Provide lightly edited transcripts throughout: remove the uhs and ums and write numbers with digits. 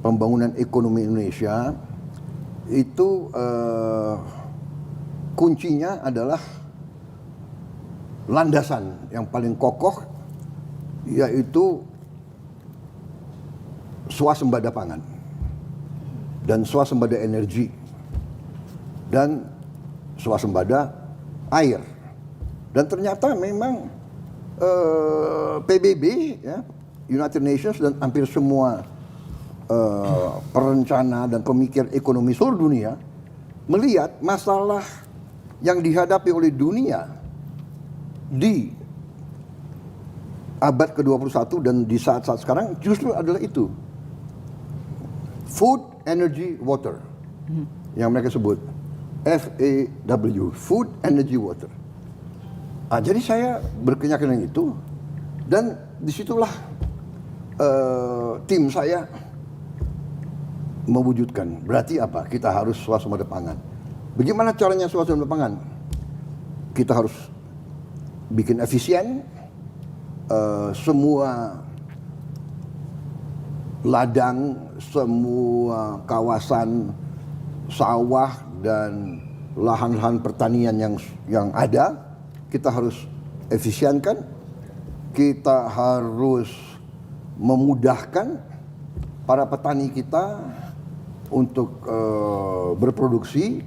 pembangunan ekonomi Indonesia itu kuncinya adalah landasan yang paling kokoh, yaitu swasembada pangan dan swasembada energi dan swasembada air. Dan ternyata memang PBB, ya, United Nations dan hampir semua perencana dan pemikir ekonomi seluruh dunia melihat masalah yang dihadapi oleh dunia di abad ke-21 dan di saat-saat sekarang justru adalah itu. Food, energy, water. Yang mereka sebut FAW, food, energy, water. Jadi saya berkeyakinan itu, dan disitulah tim saya mewujudkan. Berarti apa? Kita harus swasembada pangan. Bagaimana caranya swasembada pangan? Kita harus bikin efisien, semua ladang, semua kawasan sawah dan lahan-lahan pertanian yang ada, kita harus efisienkan, kita harus memudahkan para petani kita untuk berproduksi,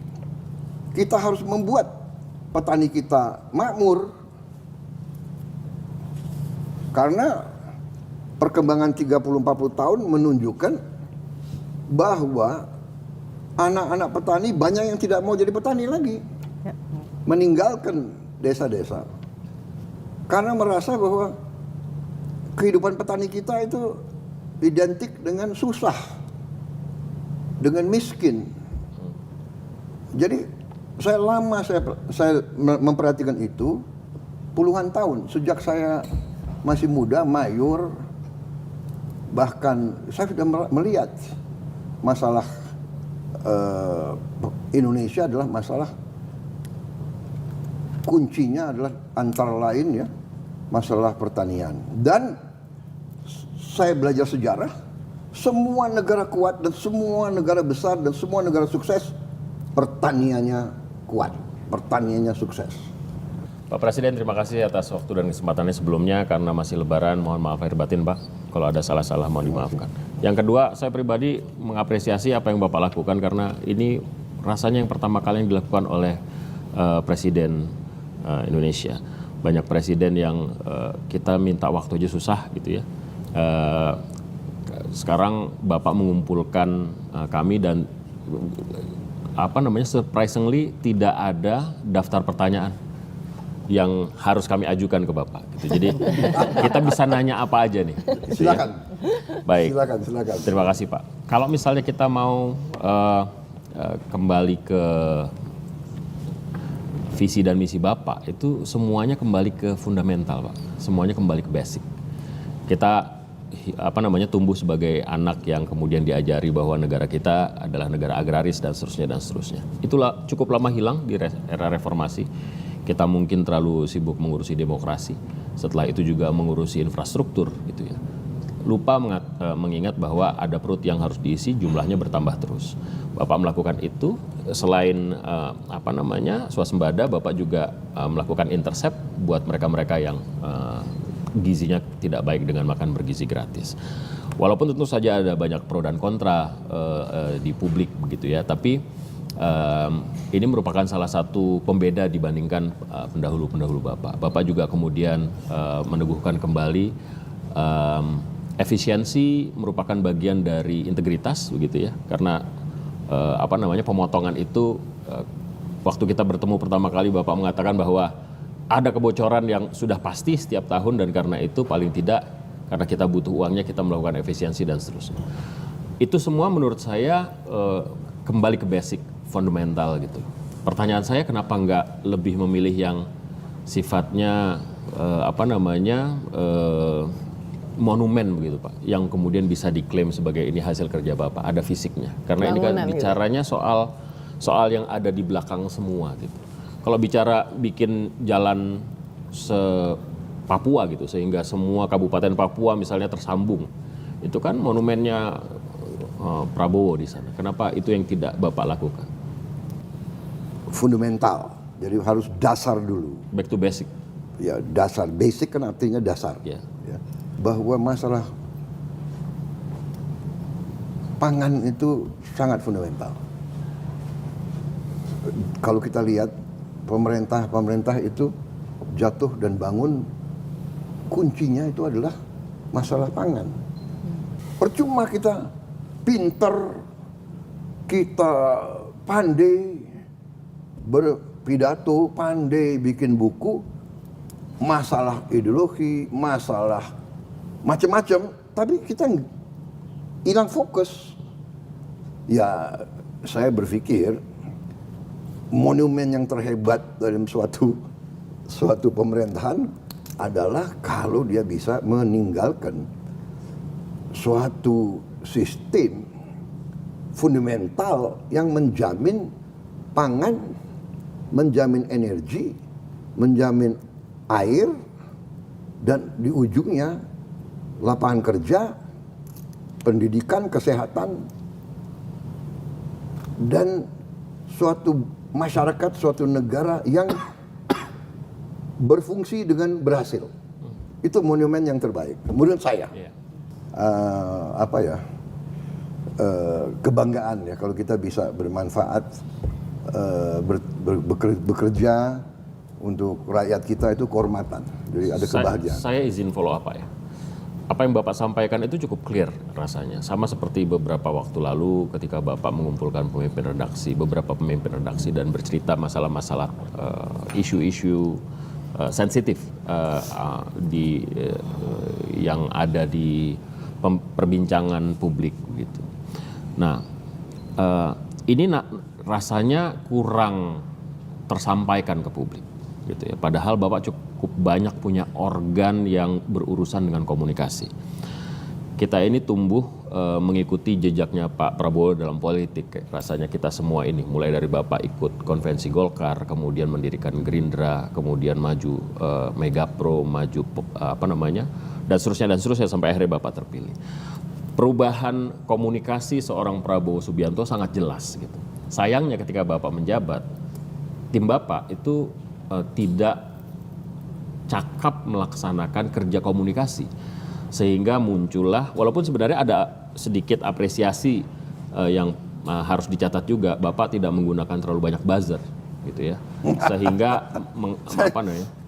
kita harus membuat petani kita makmur. Karena perkembangan 30-40 tahun menunjukkan bahwa anak-anak petani banyak yang tidak mau jadi petani lagi. Meninggalkan desa-desa. Karena merasa bahwa kehidupan petani kita itu identik dengan susah, dengan miskin. Jadi saya memperhatikan itu puluhan tahun, sejak saya masih muda, mayor, bahkan saya sudah melihat masalah Indonesia adalah masalah kuncinya adalah antara lain, ya, masalah pertanian. Dan saya belajar sejarah, semua negara kuat dan semua negara besar dan semua negara sukses, pertaniannya kuat, pertaniannya sukses. Pak Presiden, terima kasih atas waktu dan kesempatannya sebelumnya. Karena masih lebaran, mohon maaf lahir batin, Pak. Kalau ada salah-salah mohon dimaafkan. Yang kedua, saya pribadi mengapresiasi apa yang Bapak lakukan, karena ini rasanya yang pertama kali yang dilakukan oleh Presiden Indonesia. Banyak presiden yang kita minta waktu aja susah gitu ya. Sekarang Bapak mengumpulkan kami dan surprisingly tidak ada daftar pertanyaan yang harus kami ajukan ke Bapak gitu. Jadi kita bisa nanya apa aja nih. Silakan. Baik. Silakan. Terima kasih, Pak. Kalau misalnya kita mau kembali ke visi dan misi Bapak, itu semuanya kembali ke fundamental, Pak. Semuanya kembali ke basic. Kita tumbuh sebagai anak yang kemudian diajari bahwa negara kita adalah negara agraris dan seterusnya. Itulah cukup lama hilang di era reformasi. Kita mungkin terlalu sibuk mengurusi demokrasi, setelah itu juga mengurusi infrastruktur gitu ya. Lupa mengingat bahwa ada perut yang harus diisi, jumlahnya bertambah terus. Bapak melakukan itu, selain swasembada, Bapak juga melakukan intercept buat mereka-mereka yang gizinya tidak baik dengan makan bergizi gratis. Walaupun tentu saja ada banyak pro dan kontra di publik begitu ya, tapi ini merupakan salah satu pembeda dibandingkan pendahulu-pendahulu Bapak. Bapak juga kemudian meneguhkan kembali efisiensi merupakan bagian dari integritas begitu ya. Karena pemotongan itu waktu kita bertemu pertama kali Bapak mengatakan bahwa ada kebocoran yang sudah pasti setiap tahun, dan karena itu paling tidak karena kita butuh uangnya kita melakukan efisiensi dan seterusnya. Itu semua menurut saya kembali ke basic, fundamental gitu. Pertanyaan saya, kenapa nggak lebih memilih yang sifatnya monumen begitu Pak, yang kemudian bisa diklaim sebagai ini hasil kerja Bapak, ada fisiknya. Karena bangunan, ini kan bicaranya gitu. soal yang ada di belakang semua gitu. Kalau bicara bikin jalan Papua gitu, sehingga semua kabupaten Papua misalnya tersambung, itu kan monumennya Prabowo di sana? Kenapa itu yang tidak Bapak lakukan? Fundamental, jadi harus dasar dulu. Back to basic. Ya, dasar, basic kan artinya dasar. Ya. Ya. Bahwa masalah pangan itu sangat fundamental. Kalau kita lihat pemerintah itu jatuh dan bangun, kuncinya itu adalah masalah pangan. Percuma kita pinter, kita pandai berpidato, pandai bikin buku, masalah ideologi, masalah macam-macam, tapi kita hilang fokus. Ya, saya berpikir monumen yang terhebat dalam suatu pemerintahan adalah kalau dia bisa meninggalkan suatu sistem fundamental yang menjamin pangan, menjamin energi, menjamin air, dan di ujungnya lapangan kerja, pendidikan, kesehatan, dan suatu masyarakat, suatu negara yang berfungsi dengan berhasil. Itu monumen yang terbaik menurut saya. Kebanggaan ya kalau kita bisa bermanfaat, bekerja untuk rakyat kita, itu kehormatan. Jadi ada kebahagiaan. Saya izin follow apa ya. Apa yang Bapak sampaikan itu cukup clear rasanya. Sama seperti beberapa waktu lalu ketika Bapak mengumpulkan beberapa pemimpin redaksi dan bercerita masalah-masalah isu-isu sensitif yang ada di perbincangan publik gitu. Nah, ini rasanya kurang tersampaikan ke publik gitu ya. Padahal Bapak cukup banyak punya organ yang berurusan dengan komunikasi. Kita ini tumbuh mengikuti jejaknya Pak Prabowo dalam politik. Rasanya kita semua ini, mulai dari Bapak ikut konvensi Golkar, kemudian mendirikan Gerindra, kemudian maju Megapro, maju dan seterusnya sampai akhirnya Bapak terpilih. Perubahan komunikasi seorang Prabowo Subianto sangat jelas gitu. Sayangnya ketika Bapak menjabat, tim Bapak itu tidak cakap melaksanakan kerja komunikasi, sehingga muncullah, walaupun sebenarnya ada sedikit apresiasi yang harus dicatat juga, Bapak tidak menggunakan terlalu banyak buzzer gitu ya, sehingga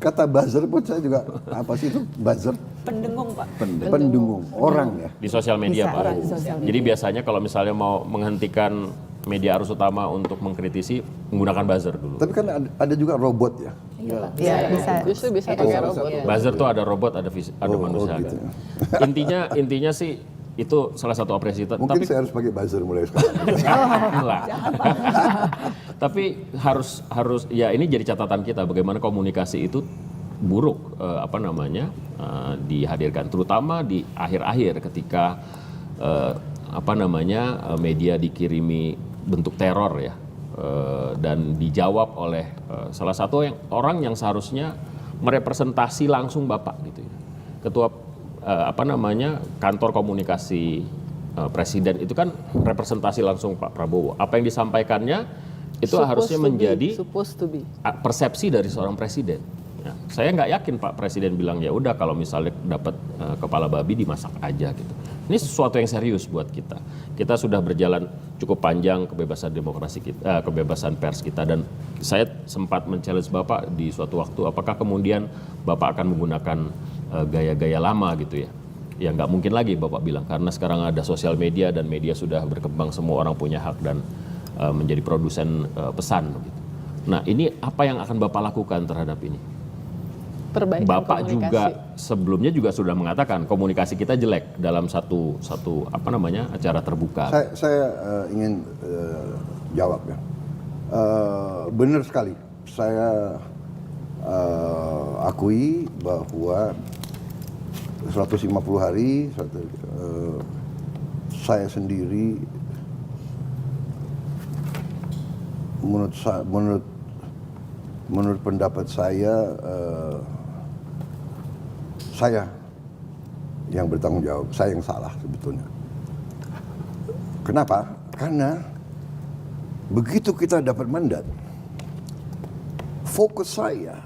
kata buzzer pun saya juga apa sih itu buzzer? Pendengung, Pak. Pendengung orang ya di sosial media, Bisa, Pak. di sosial Jadi biasanya kalau misalnya mau menghentikan media arus utama untuk mengkritisi, menggunakan buzzer dulu. Tapi kan ada juga robot ya. Iya, bisa. Justru bisa pakai robot. Buzzer tuh ada robot, ada manusia. gitu ya. Intinya sih itu salah satu apresiasi. Mungkin saya harus pakai buzzer mulai sekarang. Tapi harus ya, ini jadi catatan kita bagaimana komunikasi itu buruk dihadirkan, terutama di akhir-akhir ketika media dikirimi bentuk teror ya, dan dijawab oleh salah satu orang yang seharusnya merepresentasi langsung Bapak gitu ya. Ketua kantor komunikasi presiden itu kan representasi langsung Pak Prabowo. Apa yang disampaikannya itu harusnya menjadi persepsi dari seorang presiden. Ya, saya nggak yakin Pak Presiden bilang ya udah kalau misalnya dapat kepala babi dimasak aja gitu. Ini sesuatu yang serius buat kita. Kita sudah berjalan cukup panjang kebebasan demokrasi kita, kebebasan pers kita, dan saya sempat men-challenge Bapak di suatu waktu, apakah kemudian Bapak akan menggunakan gaya-gaya lama gitu ya? Ya nggak mungkin lagi Bapak bilang, karena sekarang ada sosial media dan media sudah berkembang, semua orang punya hak dan menjadi produsen pesan gitu. Nah, ini apa yang akan Bapak lakukan terhadap ini? Perbaikan Bapak komunikasi. juga sebelumnya juga sudah mengatakan komunikasi kita jelek dalam satu acara terbuka. Saya ingin jawab ya. Benar sekali. Saya akui bahwa 150 hari saya sendiri menurut pendapat saya yang bertanggung jawab, saya yang salah sebetulnya. Kenapa? Karena begitu kita dapat mandat, fokus saya,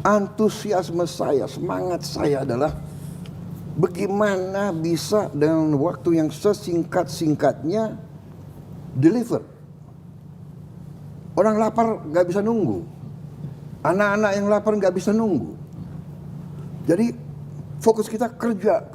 antusiasme saya, semangat saya adalah bagaimana bisa dengan waktu yang sesingkat-singkatnya deliver. Orang lapar nggak bisa nunggu, anak-anak yang lapar nggak bisa nunggu. Jadi fokus kita kerja